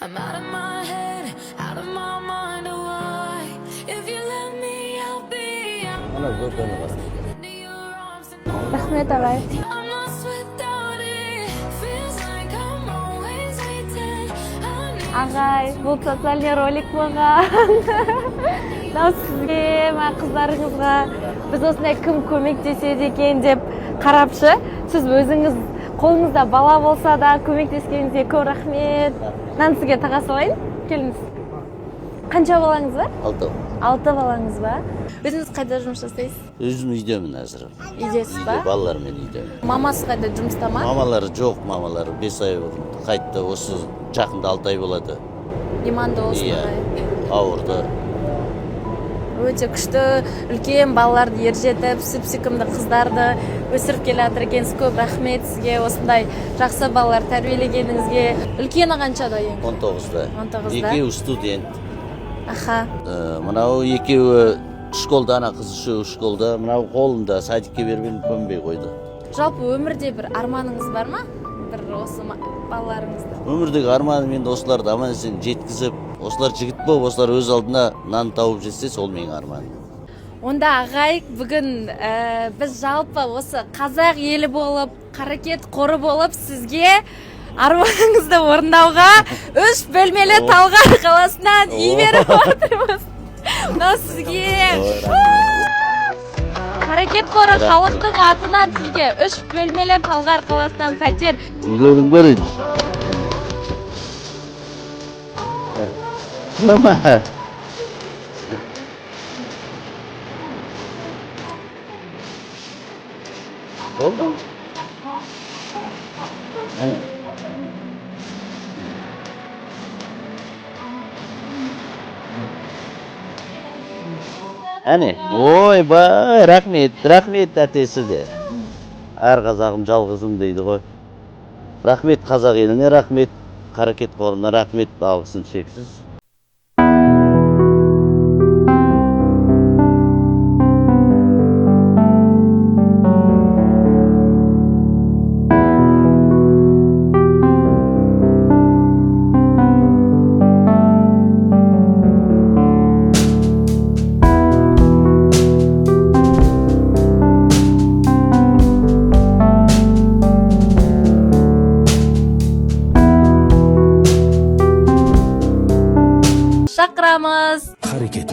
I'm out of my head, out of my mind. Why? If you let me, I'll be out Ana zo'rdan qara. into your arms tonight. Rahmet agay. I'm lost without it. Feels like I'm always waiting. Agay, bu sotsial rolik bo'lgan. Sizga, men qizlaringizga biz osonday kim ko'maklashadi ekan deb qarabchi, siz o'zingiz qo'lingizda bala bo'lsa da ko'maklashganingizga ko'p rahmat. Men sizga taqa so'ying. Keliniz. Qancha balangiz bor? 6 balangiz bor. O'zingiz qayerda жұмыс жасайсыз? Өзім үйдемін қазір. Үйдесіз ба? Үйде балалармен үйдемін. Мамасы қайда жұмыста ма? Мамалары жоқ, мамалары 5 ай бұрын қайтты. Осы жақында 6 ай болады. Иманды болсын. Иә. Ауырды. Өте күшті үлкен балаларды ержетіп, сүп-сүйкімді қыздарды өсіріп келе жатыр екенсіз. Көп рахмет сізге осындай жақсы балалар тәрбиелегеніңізге. Үлкені қаншада ең? 19-да. 19-да. Екеуі студент. Аха. Мынау екеуі школда, ана қыз үшеуі школда, мынау қолында садикке беріп көнбей қойды. Жалпы өмірде бір арманыңыз бар ма? Бір осы балаларыңызда. Өмірдегі арманым енді осыларды аман-есен жеткізіп, осылар жігіт болып, осылар өз алдына нан тауып жетсе, сол менің арманым. Онда ағай, бүгін біз жалпы осы қазақ елі болып, қаракет қоры болып, сізге арманыңызды орындауға 3 бөлмелі Талғар қаласынан үй беріп отырмыз. Мынау сізге қаракет қоры халықтың атынан сізге 3 бөлмелі Талғар қаласынан пәтер. Үйлерің бар еді. Мама. Oldu mu? Әне, ойбай, рахмет әтесі де. Әр қазағым жалғызым дейді ғой. Рахмет қазақ еліне, рахмет қаракет қорына, рахмет алғысын шексіз. Шақырамыз. Hareket.